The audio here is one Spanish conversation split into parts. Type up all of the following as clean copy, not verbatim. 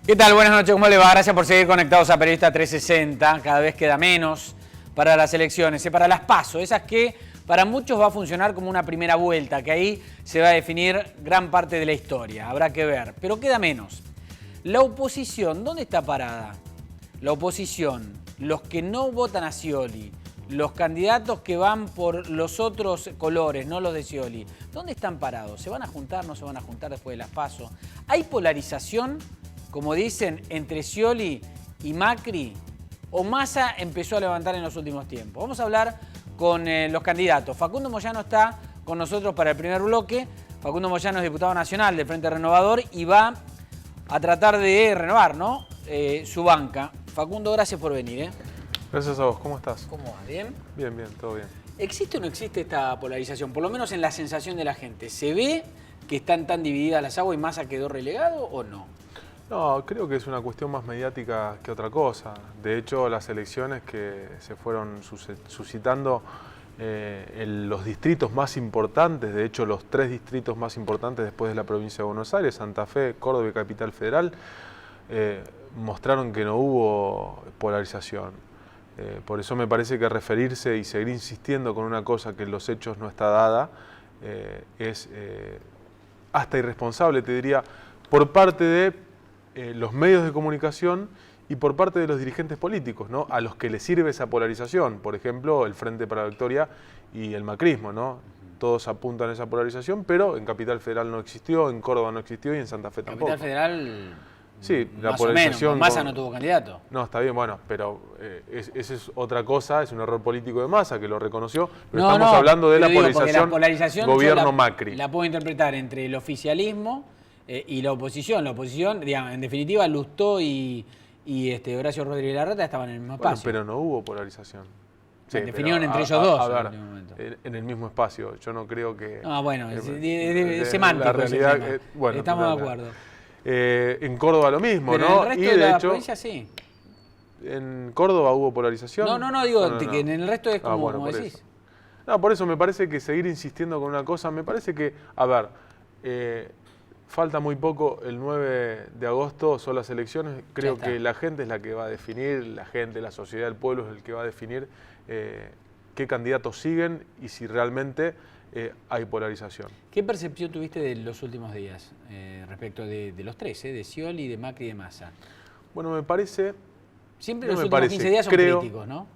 ¿Qué tal? Buenas noches, ¿cómo le va? Gracias por seguir conectados a Periodista 360. Cada vez queda menos para las elecciones y para las PASO, esas que para muchos va a funcionar como una primera vuelta, que ahí se va a definir gran parte de la historia, habrá que ver, pero queda menos. La oposición, ¿dónde está parada? La oposición, los que no votan a Scioli, los candidatos que van por los otros colores, no los de Scioli, ¿dónde están parados? ¿Se van a juntar, no se van a juntar después de las PASO? ¿Hay polarización, como dicen, entre Scioli y Macri? ¿O Massa empezó a levantar en los últimos tiempos? Vamos a hablar con los candidatos. Facundo Moyano está con nosotros para el primer bloque. Facundo Moyano es diputado nacional del Frente Renovador y va a tratar de renovar, ¿no? Su banca. Facundo, gracias por venir. Gracias a vos, ¿cómo estás? ¿Cómo va? ¿Bien? Bien, bien, todo bien. ¿Existe o no existe esta polarización? Por lo menos en la sensación de la gente. ¿Se ve que están tan divididas las aguas y Massa quedó relegado o no? No, creo que es una cuestión más mediática que otra cosa. De hecho, las elecciones que se fueron suscitando en los distritos más importantes, de hecho los 3 distritos más importantes después de la provincia de Buenos Aires, Santa Fe, Córdoba y Capital Federal, mostraron que no hubo polarización. Por eso me parece que referirse y seguir insistiendo con una cosa que en los hechos no está dada es hasta irresponsable, te diría, por parte de los medios de comunicación y por parte de los dirigentes políticos, ¿no? A los que les sirve esa polarización. Por ejemplo, el Frente para la Victoria y el macrismo, ¿no? Todos apuntan a esa polarización, pero en Capital Federal no existió, en Córdoba no existió y en Santa Fe tampoco. Capital Federal, sí, la más polarización. o menos, Massa no tuvo candidato. No, está bien, bueno, pero esa es otra cosa, es un error político de Massa que lo reconoció, pero No, estamos hablando de la polarización gobierno Macri. La puedo interpretar entre el oficialismo y la oposición. La oposición, digamos, en definitiva, Lustó y Horacio Rodríguez Larreta estaban en el mismo espacio. Pero no hubo polarización. Sí, definieron entre ellos dos. A ver, en el mismo espacio. Yo no creo que... Ah, bueno, es semántico. La realidad, bueno, estamos de acuerdo. En Córdoba lo mismo, pero ¿no? En el resto de la provincia sí. ¿En Córdoba hubo polarización? No, digo que en el resto es como decís. No, por eso me parece que seguir insistiendo con una cosa, me parece que, a ver, falta muy poco, el 9 de agosto son las elecciones, creo que la gente es la que va a definir, la gente, la sociedad, el pueblo es el que va a definir qué candidatos siguen y si realmente hay polarización. ¿Qué percepción tuviste de los últimos días respecto de los 3, de Scioli, de Macri y de Massa? Bueno, me parece... Siempre los últimos 15 días son críticos, ¿no?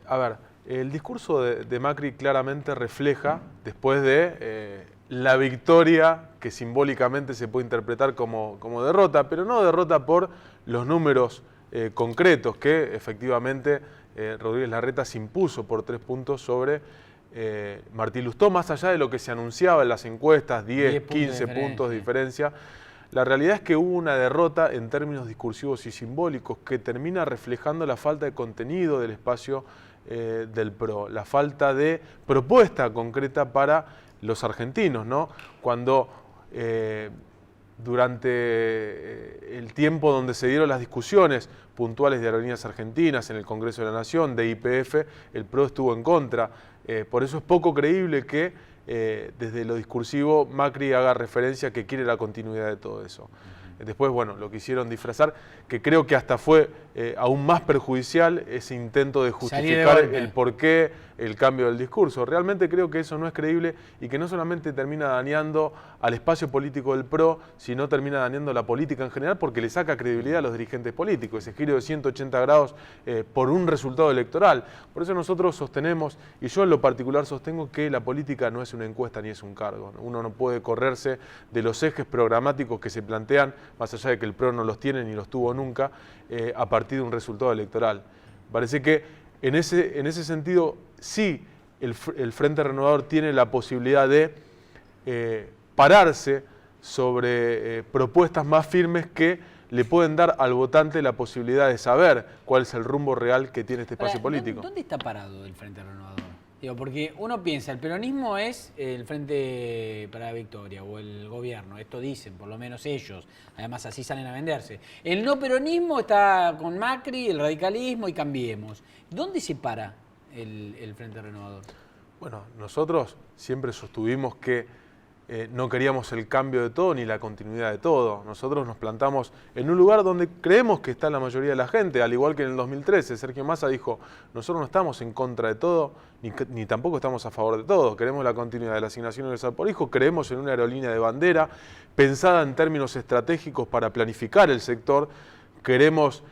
A ver, el discurso de Macri claramente refleja, después de la victoria que simbólicamente se puede interpretar como derrota, pero no derrota por los números concretos que efectivamente Rodríguez Larreta se impuso por 3 puntos sobre Martín Lustó, más allá de lo que se anunciaba en las encuestas, 10, 15 puntos de diferencia. La realidad es que hubo una derrota en términos discursivos y simbólicos que termina reflejando la falta de contenido del espacio del PRO, la falta de propuesta concreta para los argentinos, ¿no? Cuando durante el tiempo donde se dieron las discusiones puntuales de Aerolíneas Argentinas en el Congreso de la Nación, de YPF, el PRO estuvo en contra. Por eso es poco creíble que desde lo discursivo Macri haga referencia a que quiere la continuidad de todo eso. Después, bueno, lo quisieron disfrazar, que creo que hasta fue aún más perjudicial ese intento de justificar el porqué, el cambio del discurso. Realmente creo que eso no es creíble y que no solamente termina dañando al espacio político del PRO, sino termina dañando la política en general porque le saca credibilidad a los dirigentes políticos, ese giro de 180 grados por un resultado electoral. Por eso nosotros sostenemos, y yo en lo particular sostengo, que la política no es una encuesta ni es un cargo. Uno no puede correrse de los ejes programáticos que se plantean, más allá de que el PRO no los tiene ni los tuvo nunca, a partir de un resultado electoral. Parece que en ese sentido sí el Frente Renovador tiene la posibilidad de pararse sobre propuestas más firmes que le pueden dar al votante la posibilidad de saber cuál es el rumbo real que tiene este espacio político. ¿Dónde está parado el Frente Renovador? Digo, porque uno piensa, el peronismo es el Frente para la Victoria o el gobierno, esto dicen, por lo menos ellos, además así salen a venderse. El no peronismo está con Macri, el radicalismo y Cambiemos. ¿Dónde se para el Frente Renovador? Bueno, nosotros siempre sostuvimos que no queríamos el cambio de todo ni la continuidad de todo. Nosotros nos plantamos en un lugar donde creemos que está la mayoría de la gente, al igual que en el 2013. Sergio Massa dijo, nosotros no estamos en contra de todo, ni tampoco estamos a favor de todo. Queremos la continuidad de la asignación universal por hijo, creemos en una aerolínea de bandera, pensada en términos estratégicos para planificar el sector. Queremos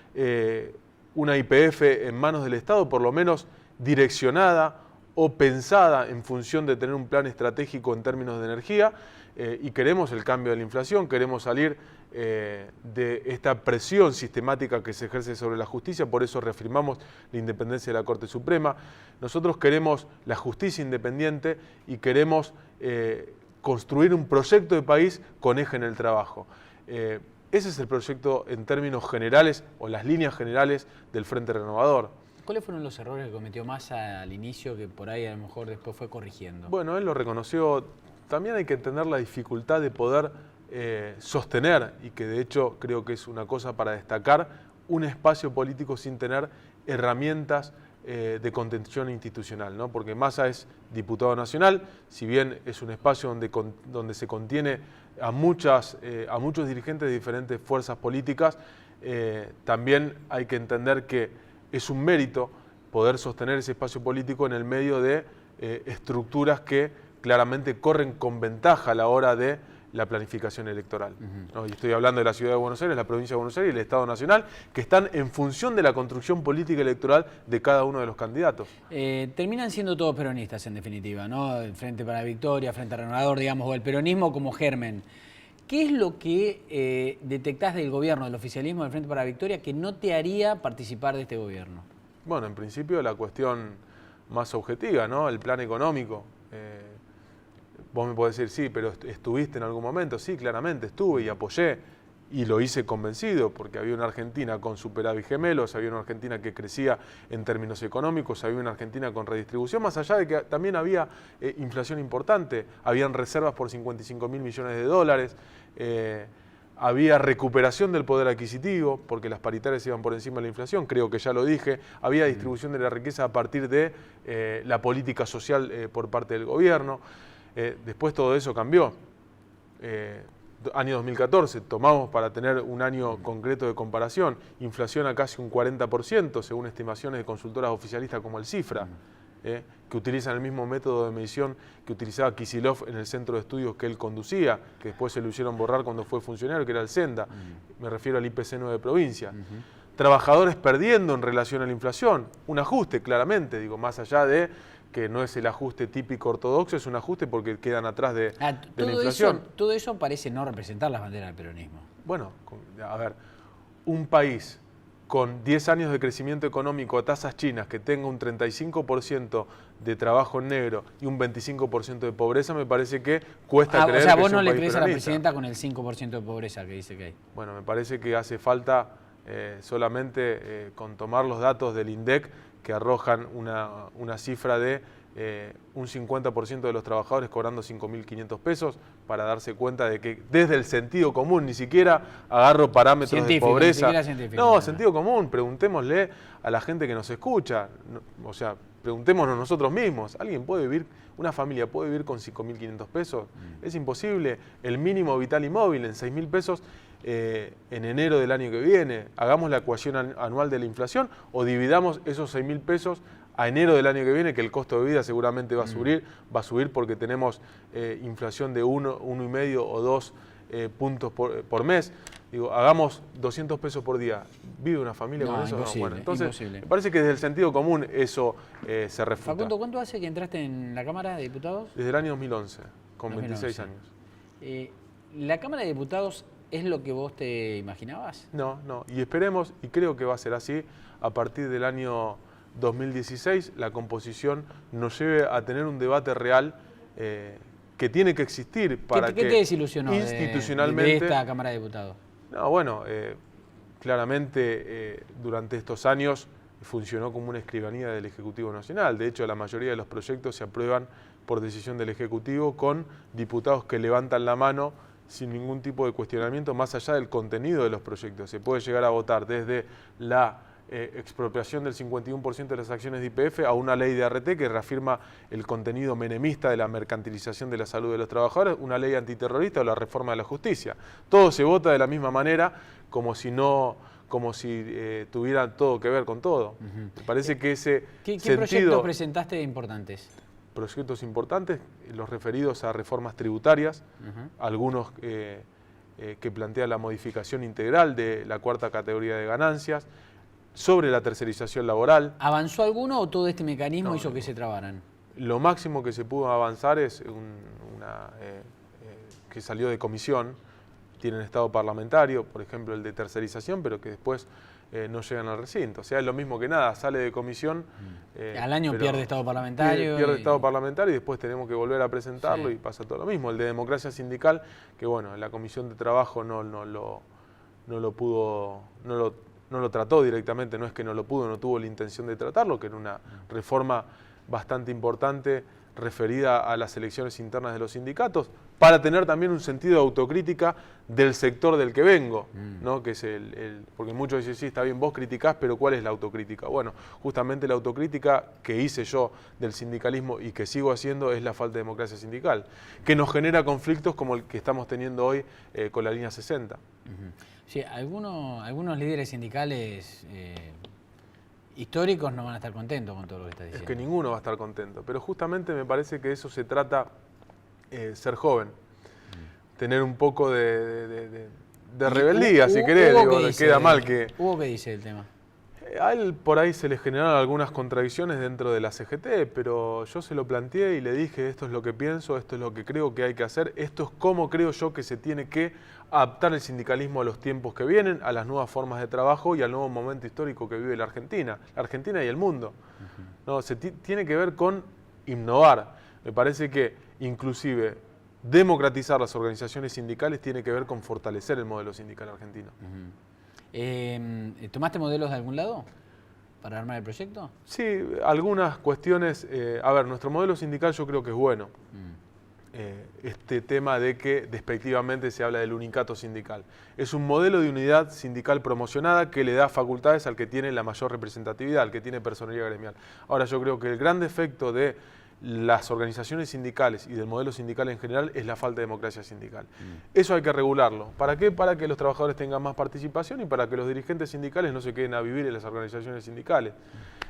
una YPF en manos del Estado, por lo menos direccionada o pensada en función de tener un plan estratégico en términos de energía, y queremos el cambio de la inflación, queremos salir de esta presión sistemática que se ejerce sobre la justicia, por eso reafirmamos la independencia de la Corte Suprema. Nosotros queremos la justicia independiente y queremos construir un proyecto de país con eje en el trabajo. Ese es el proyecto en términos generales o las líneas generales del Frente Renovador. ¿Cuáles fueron los errores que cometió Massa al inicio que por ahí a lo mejor después fue corrigiendo? Bueno, él lo reconoció. También hay que entender la dificultad de poder sostener, y que de hecho creo que es una cosa para destacar, un espacio político sin tener herramientas de contención institucional, ¿no? Porque Massa es diputado nacional, si bien es un espacio donde se contiene a muchos dirigentes de diferentes fuerzas políticas, también hay que entender que es un mérito poder sostener ese espacio político en el medio de estructuras que claramente corren con ventaja a la hora de la planificación electoral. ¿No? Y estoy hablando de la Ciudad de Buenos Aires, la Provincia de Buenos Aires y el Estado Nacional, que están en función de la construcción política electoral de cada uno de los candidatos. Terminan siendo todos peronistas, en definitiva, ¿no? El Frente para la Victoria, Frente Renovador, digamos, o el peronismo como germen. ¿Qué es lo que detectás del gobierno, del oficialismo del Frente para la Victoria, que no te haría participar de este gobierno? Bueno, en principio la cuestión más objetiva, ¿no? El plan económico. Vos me podés decir, sí, pero ¿estuviste en algún momento? Sí, claramente estuve y apoyé, y lo hice convencido, porque había una Argentina con superávit gemelos, había una Argentina que crecía en términos económicos, había una Argentina con redistribución, más allá de que también había inflación importante, habían reservas por 55.000 millones de dólares, había recuperación del poder adquisitivo, porque las paritarias iban por encima de la inflación, creo que ya lo dije, había distribución de la riqueza a partir de la política social por parte del gobierno. Después todo eso cambió. Año 2014, tomamos para tener un año concreto de comparación, inflación a casi un 40%, según estimaciones de consultoras oficialistas como el Cifra, que utilizan el mismo método de medición que utilizaba Kicillof en el centro de estudios que él conducía, que después se lo hicieron borrar cuando fue funcionario, que era el Senda. Me refiero al IPC 9 de provincia. Trabajadores perdiendo en relación a la inflación, un ajuste claramente, digo, más allá de que no es el ajuste típico ortodoxo, es un ajuste porque quedan atrás de la inflación. Todo eso parece no representar las banderas del peronismo. Bueno, a ver, un país con 10 años de crecimiento económico a tasas chinas, que tenga un 35% de trabajo en negro y un 25% de pobreza, me parece que cuesta creer que es un país peronista. O sea, vos no le crees a la presidenta con el 5% de pobreza que dice que hay. Bueno, me parece que hace falta solamente con tomar los datos del INDEC, que arrojan una cifra de un 50% de los trabajadores cobrando 5.500 pesos, para darse cuenta de que desde el sentido común, ni siquiera agarro parámetros de pobreza. No, sentido común, preguntémosle a la gente que nos escucha, o sea, preguntémonos nosotros mismos. ¿Alguien puede vivir, una familia puede vivir con 5.500 pesos? Es imposible. El mínimo vital y móvil en 6.000 pesos en enero del año que viene. Hagamos la ecuación anual de la inflación o dividamos esos 6.000 pesos a enero del año que viene, que el costo de vida seguramente va a subir porque tenemos inflación de 1,5 o 2 puntos por mes. Digo, hagamos 200 pesos por día. ¿Vive una familia con eso? Imposible, no, bueno, entonces imposible. Me parece que desde el sentido común eso se refuta. Facundo, ¿cuánto hace que entraste en la Cámara de Diputados? Desde el año 2011, con 26 años. ¿La Cámara de Diputados es lo que vos te imaginabas? No, y esperemos, y creo que va a ser así, a partir del año 2016 la composición nos lleve a tener un debate real que tiene que existir para ¿Qué te desilusionó institucionalmente de esta Cámara de Diputados? No, bueno, claramente durante estos años funcionó como una escribanía del Ejecutivo Nacional. De hecho, la mayoría de los proyectos se aprueban por decisión del Ejecutivo, con diputados que levantan la mano sin ningún tipo de cuestionamiento más allá del contenido de los proyectos. Se puede llegar a votar desde la expropiación del 51% de las acciones de YPF a una ley de ART que reafirma el contenido menemista de la mercantilización de la salud de los trabajadores, una ley antiterrorista o la reforma de la justicia. Todo se vota de la misma manera, como si tuviera todo que ver con todo. Me parece que ese ¿Qué proyectos presentaste importantes? Proyectos importantes, los referidos a reformas tributarias, algunos que plantean la modificación integral de la cuarta categoría de ganancias, sobre la tercerización laboral. ¿Avanzó alguno o todo este mecanismo hizo que se trabaran? Lo máximo que se pudo avanzar es que salió de comisión, tienen estado parlamentario, por ejemplo el de tercerización, pero que después no llegan al recinto. O sea, es lo mismo que nada, sale de comisión. Al año pierde estado parlamentario. Pierde estado parlamentario y después tenemos que volver a presentarlo y pasa todo lo mismo. El de democracia sindical, que bueno, la comisión de trabajo no lo trató directamente, no es que no lo pudo, no tuvo la intención de tratarlo, que era una reforma bastante importante referida a las elecciones internas de los sindicatos, para tener también un sentido de autocrítica del sector del que vengo, ¿no? Que es porque muchos dicen, sí, está bien, vos criticás, pero ¿cuál es la autocrítica? Bueno, justamente la autocrítica que hice yo del sindicalismo y que sigo haciendo es la falta de democracia sindical, que nos genera conflictos como el que estamos teniendo hoy con la línea 60. Sí, algunos líderes sindicales históricos no van a estar contentos con todo lo que estás diciendo. Es que ninguno va a estar contento, pero justamente me parece que eso se trata, ser joven, tener un poco de rebeldía, si querés, queda mal que... ¿Hugo qué dice el tema? A él por ahí se le generaron algunas contradicciones dentro de la CGT, pero yo se lo planteé y le dije, esto es lo que pienso, esto es lo que creo que hay que hacer, esto es cómo creo yo que se tiene que adaptar el sindicalismo a los tiempos que vienen, a las nuevas formas de trabajo y al nuevo momento histórico que vive la Argentina y el mundo. No, tiene que ver con innovar. Me parece que inclusive democratizar las organizaciones sindicales tiene que ver con fortalecer el modelo sindical argentino. ¿Tomaste modelos de algún lado para armar el proyecto? Sí, algunas cuestiones. A ver, nuestro modelo sindical yo creo que es bueno. Este tema de que despectivamente se habla del unicato sindical. Es un modelo de unidad sindical promocionada que le da facultades al que tiene la mayor representatividad, al que tiene personería gremial. Ahora yo creo que el gran defecto de las organizaciones sindicales y del modelo sindical en general es la falta de democracia sindical. Eso hay que regularlo. ¿Para qué? Para que los trabajadores tengan más participación y para que los dirigentes sindicales no se queden a vivir en las organizaciones sindicales.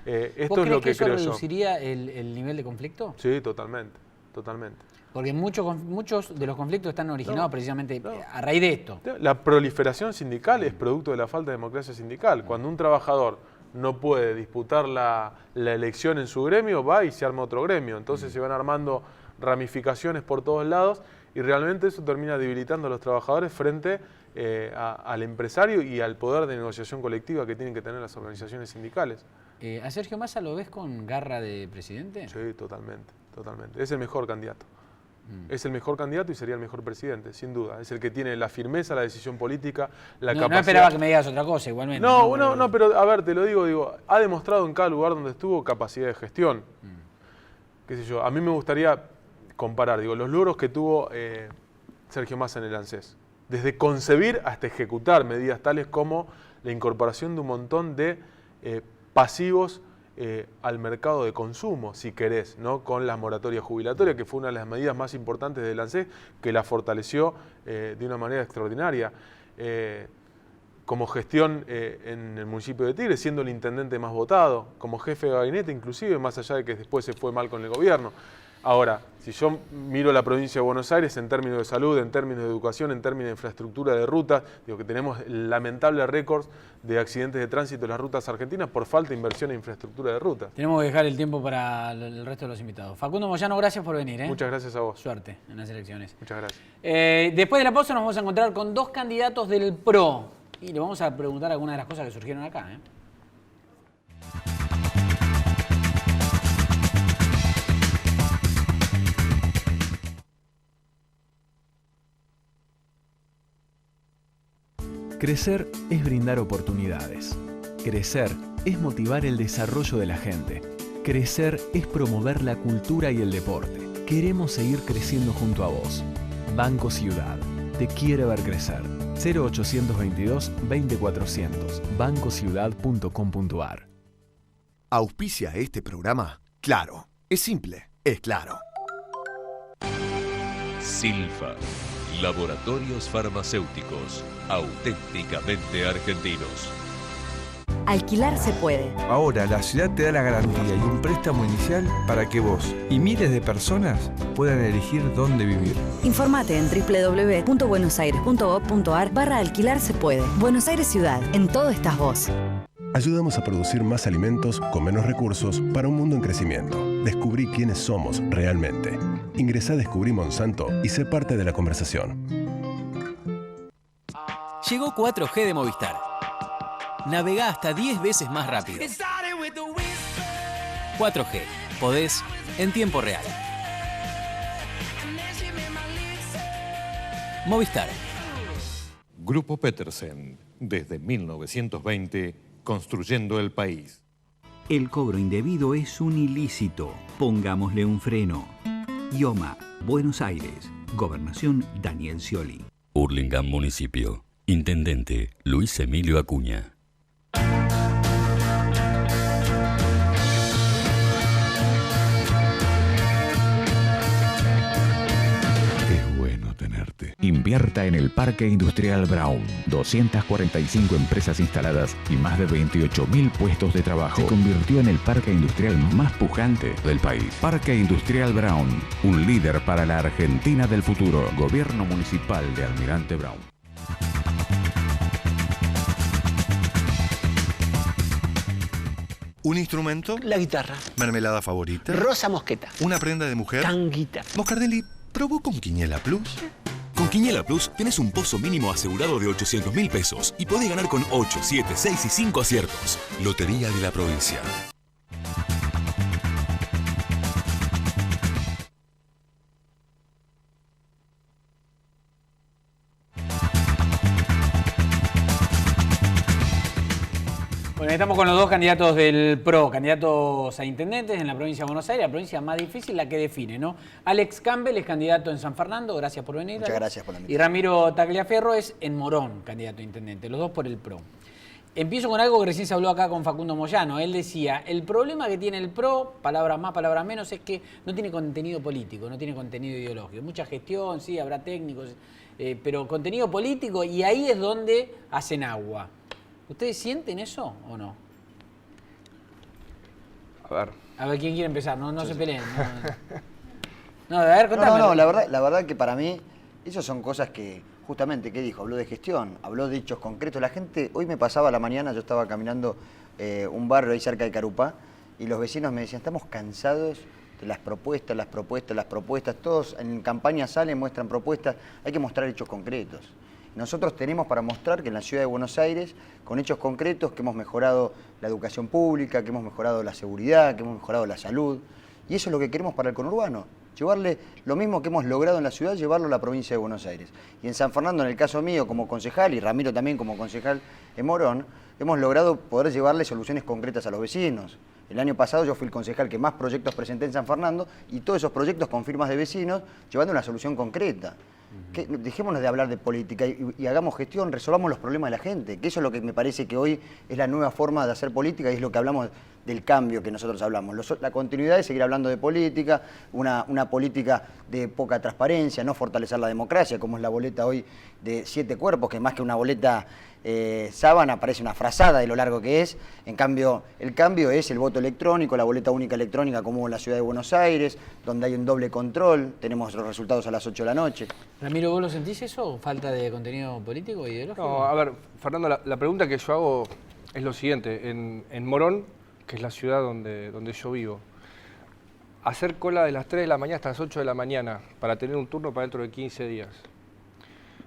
Esto es lo que creo yo. ¿Eso reduciría el nivel de conflicto? Sí, totalmente, totalmente. Porque muchos de los conflictos están originados precisamente a raíz de esto. La proliferación sindical es producto de la falta de democracia sindical. Cuando un trabajador no puede disputar la elección en su gremio, va y se arma otro gremio. Entonces se van armando ramificaciones por todos lados y realmente eso termina debilitando a los trabajadores frente al empresario y al poder de negociación colectiva que tienen que tener las organizaciones sindicales. ¿A Sergio Massa lo ves con garra de presidente? Sí, totalmente, totalmente. Es el mejor candidato. Es el mejor candidato y sería el mejor presidente, sin duda. Es el que tiene la firmeza, la decisión política, la capacidad... No esperaba que me digas otra cosa, igualmente. No, pero a ver, te lo digo, ha demostrado en cada lugar donde estuvo capacidad de gestión. Qué sé yo, a mí me gustaría comparar, los logros que tuvo Sergio Massa en el ANSES. Desde concebir hasta ejecutar medidas tales como la incorporación de un montón de pasivos al mercado de consumo, si querés, ¿no? Con las moratorias jubilatorias, que fue una de las medidas más importantes del ANSES, que la fortaleció de una manera extraordinaria. Como gestión en el municipio de Tigre, siendo el intendente más votado, como jefe de gabinete inclusive, más allá de que después se fue mal con el gobierno. Ahora, si yo miro la provincia de Buenos Aires en términos de salud, en términos de educación, en términos de infraestructura de rutas, digo que tenemos lamentables récords de accidentes de tránsito en las rutas argentinas por falta de inversión en infraestructura de rutas. Tenemos que dejar el tiempo para el resto de los invitados. Facundo Moyano, gracias por venir. Muchas gracias a vos. Suerte en las elecciones. Muchas gracias. Después de la pausa nos vamos a encontrar con dos candidatos del PRO y le vamos a preguntar algunas de las cosas que surgieron acá. Crecer es brindar oportunidades. Crecer es motivar el desarrollo de la gente. Crecer es promover la cultura y el deporte. Queremos seguir creciendo junto a vos. Banco Ciudad te quiere ver crecer. 0822 20400, bancociudad.com.ar. ¿Auspicia este programa? Claro, es simple, es claro. Silfa, laboratorios farmacéuticos, auténticamente argentinos. Alquilar se puede. Ahora la ciudad te da la garantía y un préstamo inicial para que vos y miles de personas puedan elegir dónde vivir. Informate en www.buenosaires.gov.ar/alquilar se puede. Buenos Aires Ciudad, en todo estás vos. Ayudamos a producir más alimentos con menos recursos para un mundo en crecimiento. Descubrí quiénes somos realmente. Ingresá a Descubrí Monsanto y sé parte de la conversación. Llegó 4G de Movistar. Navegá hasta 10 veces más rápido. 4G. Podés en tiempo real. Movistar. Grupo Petersen, desde 1920, construyendo el país. El cobro indebido es un ilícito. Pongámosle un freno. IOMA, Buenos Aires. Gobernación Daniel Scioli. Hurlingham Municipio. Intendente Luis Emilio Acuña. Es bueno tenerte. Invierta en el Parque Industrial Brown. 245 empresas instaladas y más de 28.000 puestos de trabajo. Se convirtió en el parque industrial más pujante del país. Parque Industrial Brown, un líder para la Argentina del futuro. Gobierno Municipal de Almirante Brown. ¿Un instrumento? La guitarra. ¿Mermelada favorita? Rosa mosqueta. ¿Una prenda de mujer? Tanguita. Moscardelli, ¿probó con Quiniela Plus? Con Quiniela Plus tenés un pozo mínimo asegurado de 800.000 pesos y podés ganar con 8, 7, 6 y 5 aciertos. Lotería de la Provincia. Bueno, estamos con los dos candidatos del PRO, candidatos a intendentes en la provincia de Buenos Aires, la provincia más difícil, la que define, ¿no? Alex Campbell es candidato en San Fernando, gracias por venir. Muchas gracias por la invitación. Y Ramiro Tagliaferro es en Morón, candidato a intendente, los dos por el PRO. Empiezo con algo que recién se habló acá con Facundo Moyano. Él decía, el problema que tiene el PRO, palabras más, palabras menos, es que no tiene contenido político, no tiene contenido ideológico. Mucha gestión, sí, habrá técnicos, pero contenido político, y ahí es donde hacen agua. ¿Ustedes sienten eso o no? A ver, ¿quién quiere empezar? No se peleen. No, a ver, contame. No, la verdad que para mí, esas son cosas que, justamente, ¿qué dijo? Habló de gestión, habló de hechos concretos. La gente, hoy me pasaba a la mañana, yo estaba caminando un barrio ahí cerca de Carupá, y los vecinos me decían, estamos cansados de las propuestas, todos en campaña salen, muestran propuestas, hay que mostrar hechos concretos. Nosotros tenemos para mostrar que en la ciudad de Buenos Aires, con hechos concretos, que hemos mejorado la educación pública, que hemos mejorado la seguridad, que hemos mejorado la salud. Y eso es lo que queremos para el conurbano. Llevarle lo mismo que hemos logrado en la ciudad, llevarlo a la provincia de Buenos Aires. Y en San Fernando, en el caso mío como concejal, y Ramiro también como concejal en Morón, hemos logrado poder llevarle soluciones concretas a los vecinos. El año pasado yo fui el concejal que más proyectos presenté en San Fernando, y todos esos proyectos con firmas de vecinos, llevando una solución concreta. Dejémonos de hablar de política y hagamos gestión, resolvamos los problemas de la gente, que eso es lo que me parece que hoy es la nueva forma de hacer política y es lo que hablamos del cambio que nosotros hablamos. La continuidad es seguir hablando de política, una política de poca transparencia, no fortalecer la democracia, como es la boleta hoy de 7 cuerpos, que más que una boleta sábana parece una frazada de lo largo que es. En cambio, el cambio es el voto electrónico, la boleta única electrónica como en la ciudad de Buenos Aires, donde hay un doble control, tenemos los resultados a las 8 de la noche. Ramiro, ¿vos lo sentís eso? ¿Falta de contenido político e ideológico? No, a ver, Fernando, la pregunta que yo hago es lo siguiente. En Morón, que es la ciudad donde yo vivo, hacer cola de las 3 de la mañana hasta las 8 de la mañana para tener un turno para dentro de 15 días.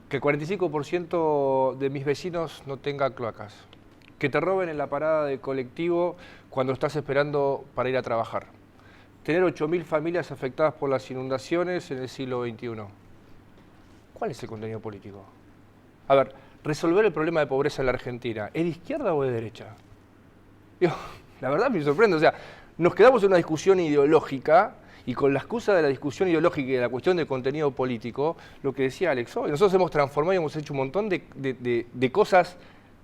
Que el 45% de mis vecinos no tenga cloacas. Que te roben en la parada de colectivo cuando estás esperando para ir a trabajar. Tener 8.000 familias afectadas por las inundaciones en el siglo XXI. ¿Cuál es el contenido político? A ver, resolver el problema de pobreza en la Argentina, ¿es de izquierda o de derecha? Digo, la verdad me sorprende, o sea, nos quedamos en una discusión ideológica Y con la excusa de la discusión ideológica y de la cuestión del contenido político, lo que decía Alex hoy, nosotros hemos transformado y hemos hecho un montón de cosas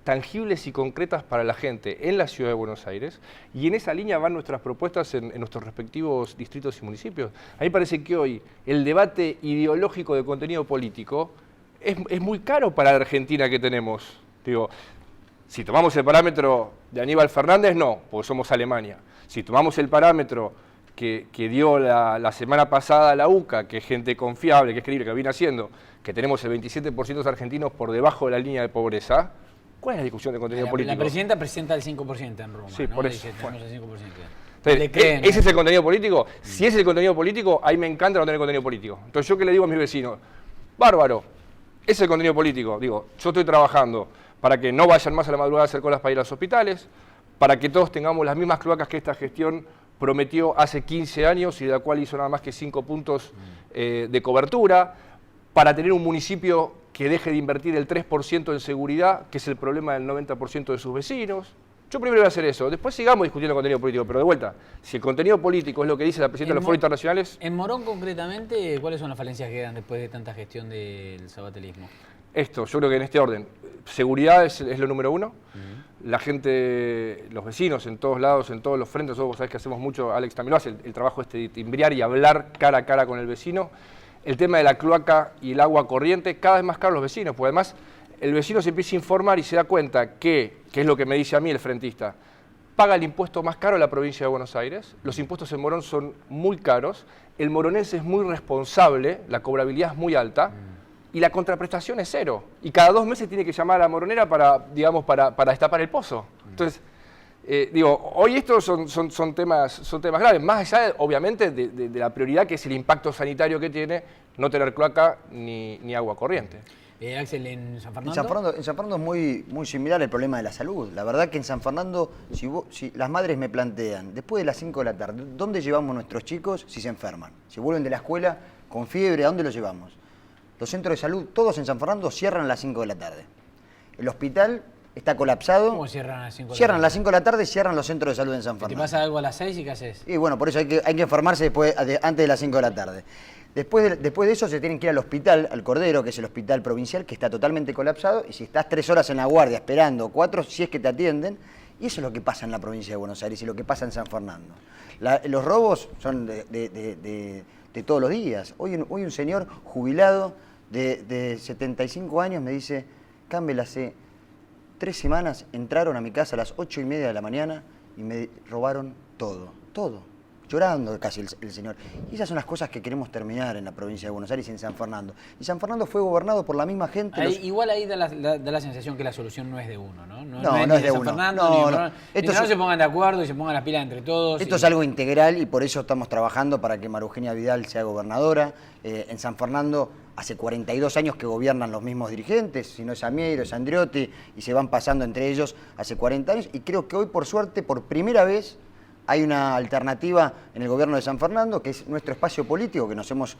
tangibles y concretas para la gente en la ciudad de Buenos Aires, y en esa línea van nuestras propuestas en nuestros respectivos distritos y municipios. A mí me parece que hoy el debate ideológico de contenido político es muy caro para la Argentina que tenemos. Digo, si tomamos el parámetro de Aníbal Fernández, no, porque somos Alemania. Si tomamos el parámetro que dio la semana pasada la UCA, que es gente confiable, que es creíble, que viene haciendo, que tenemos el 27% de los argentinos por debajo de la línea de pobreza, ¿cuál es la discusión de contenido político? La presidenta presenta el 5% en Roma. Sí, ¿no? por eso. Dice, tenemos el 5%. Entonces, ¿ese es el contenido político? Si es el contenido político, ahí me encanta no tener contenido político. Entonces, ¿yo qué le digo a mis vecinos? Bárbaro, ese es el contenido político. Digo, yo estoy trabajando para que no vayan más a la madrugada a hacer colas para ir a los hospitales, para que todos tengamos las mismas cloacas que esta gestión prometió hace 15 años y de la cual hizo nada más que 5 puntos de cobertura, para tener un municipio que deje de invertir el 3% en seguridad, que es el problema del 90% de sus vecinos. Yo primero voy a hacer eso, después sigamos discutiendo contenido político, pero de vuelta, si el contenido político es lo que dice la presidenta de los foros internacionales... En Morón, concretamente, ¿cuáles son las falencias que quedan después de tanta gestión del sabatelismo? Esto, yo creo que en este orden, seguridad es lo número uno. La gente, los vecinos en todos lados, en todos los frentes, vos sabés que hacemos mucho, Alex también lo hace, el trabajo de timbrear y hablar cara a cara con el vecino. El tema de la cloaca y el agua corriente, cada vez más caro a los vecinos, porque además el vecino se empieza a informar y se da cuenta que es lo que me dice a mí el frentista, paga el impuesto más caro de la provincia de Buenos Aires, los impuestos en Morón son muy caros, el moronense es muy responsable, la cobrabilidad es muy alta, y la contraprestación es cero. Y cada 2 meses tiene que llamar a la moronera para destapar el pozo. Entonces, hoy estos son temas graves, más allá, obviamente, de la prioridad que es el impacto sanitario que tiene no tener cloaca ni agua corriente. Axel, ¿en San Fernando? En San Fernando es muy similar el problema de la salud. La verdad que en San Fernando, si las madres me plantean, después de las 5 de la tarde, ¿dónde llevamos nuestros chicos si se enferman? Si vuelven de la escuela con fiebre, ¿a dónde los llevamos? Los centros de salud, todos en San Fernando, cierran a las 5 de la tarde. El hospital está colapsado. ¿Cómo cierran a las 5 de la tarde? Cierran a las 5 de la tarde, cierran los centros de salud en San Fernando. ¿Te pasa algo a las 6 y qué haces? Y bueno, por eso hay que enfermarse antes de las 5 de la tarde. Después de eso se tienen que ir al hospital, al Cordero, que es el hospital provincial, que está totalmente colapsado, y si estás 3 horas en la guardia esperando, 4, si es que te atienden, y eso es lo que pasa en la provincia de Buenos Aires y lo que pasa en San Fernando. Los robos son de todos los días. Hoy un señor jubilado de 75 años me dice, Campbell, hace 3 semanas entraron a mi casa a las 8:30 de la mañana y me robaron todo. Llorando casi el señor. Y esas son las cosas que queremos terminar en la provincia de Buenos Aires y en San Fernando. Y San Fernando fue gobernado por la misma gente. Igual ahí da la sensación que la solución no es de uno, ¿no? No es de San uno. Fernando, no se pongan de acuerdo y se pongan las pilas entre todos. Esto es algo integral y por eso estamos trabajando para que María Eugenia Vidal sea gobernadora. En San Fernando hace 42 años que gobiernan los mismos dirigentes, si no es Amiero, es Andriotti, y se van pasando entre ellos hace 40 años. Y creo que hoy, por suerte, por primera vez, hay una alternativa en el gobierno de San Fernando, que es nuestro espacio político, que nos hemos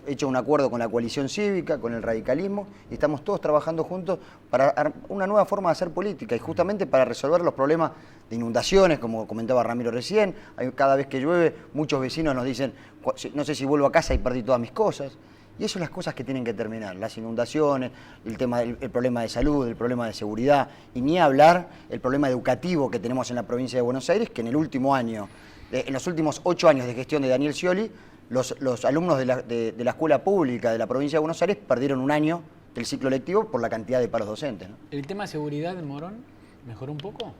hecho un acuerdo con la coalición cívica, con el radicalismo, y estamos todos trabajando juntos para una nueva forma de hacer política, y justamente para resolver los problemas de inundaciones, como comentaba Ramiro recién. Cada vez que llueve, muchos vecinos nos dicen, no sé si vuelvo a casa y perdí todas mis cosas. Y eso son las cosas que tienen que terminar, las inundaciones, el problema de salud, el problema de seguridad, y ni hablar el problema educativo que tenemos en la provincia de Buenos Aires, que en los últimos 8 años de gestión de Daniel Scioli, los alumnos de la escuela pública de la provincia de Buenos Aires perdieron un año del ciclo lectivo por la cantidad de paros docentes, ¿no? ¿El tema de seguridad de Morón mejoró un poco?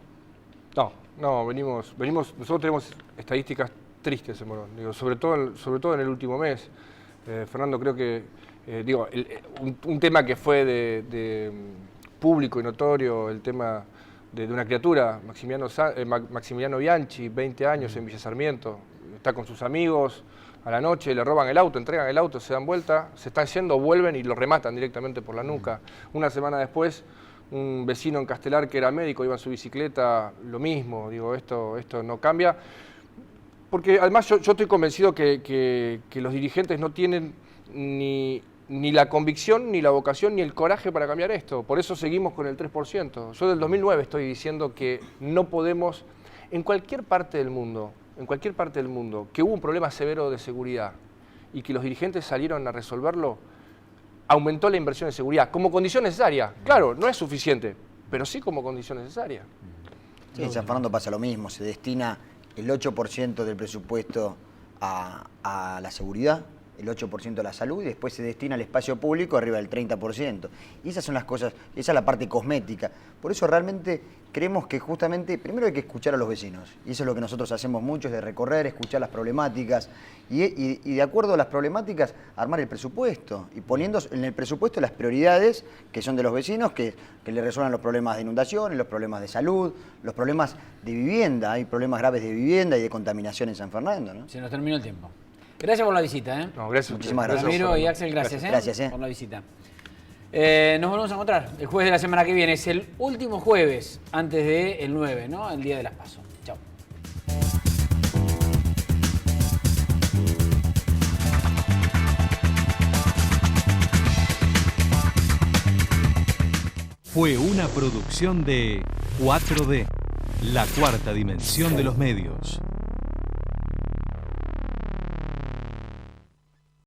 No, nosotros tenemos estadísticas tristes en Morón, sobre todo en el último mes. Fernando, creo que un tema que fue de público y notorio, el tema de una criatura, Maximiliano Bianchi, 20 años en Villa Sarmiento, está con sus amigos, a la noche le roban el auto, entregan el auto, se dan vuelta, se están yendo, vuelven y lo rematan directamente por la nuca. Una semana después, un vecino en Castelar que era médico, iba en su bicicleta, lo mismo, esto no cambia. Porque además yo estoy convencido que los dirigentes no tienen ni la convicción, ni la vocación, ni el coraje para cambiar esto. Por eso seguimos con el 3%. Yo del 2009 estoy diciendo que no podemos, en cualquier parte del mundo, en cualquier parte del mundo, que hubo un problema severo de seguridad y que los dirigentes salieron a resolverlo, aumentó la inversión en seguridad como condición necesaria. Claro, no es suficiente, pero sí como condición necesaria. Sí, en San Fernando pasa lo mismo, se destina el 8% del presupuesto a la seguridad, el 8% a la salud y después se destina al espacio público arriba del 30%. Y esas son las cosas, esa es la parte cosmética. Por eso realmente creemos que justamente, primero hay que escuchar a los vecinos. Y eso es lo que nosotros hacemos mucho, es de recorrer, escuchar las problemáticas y de acuerdo a las problemáticas armar el presupuesto y poniendo en el presupuesto las prioridades que son de los vecinos, que le resuelvan los problemas de inundaciones, los problemas de salud, los problemas de vivienda. Hay problemas graves de vivienda y de contaminación en San Fernando, ¿no? Se nos terminó el tiempo. Gracias por la visita, ¿eh? No, gracias. Muchísimas gracias. Ramiro y Axel, gracias, Gracias, por la visita. Nos volvemos a encontrar el jueves de la semana que viene. Es el último jueves antes del 9, ¿no? El día de las PASO. Chao. Fue una producción de 4D, la cuarta dimensión de los medios.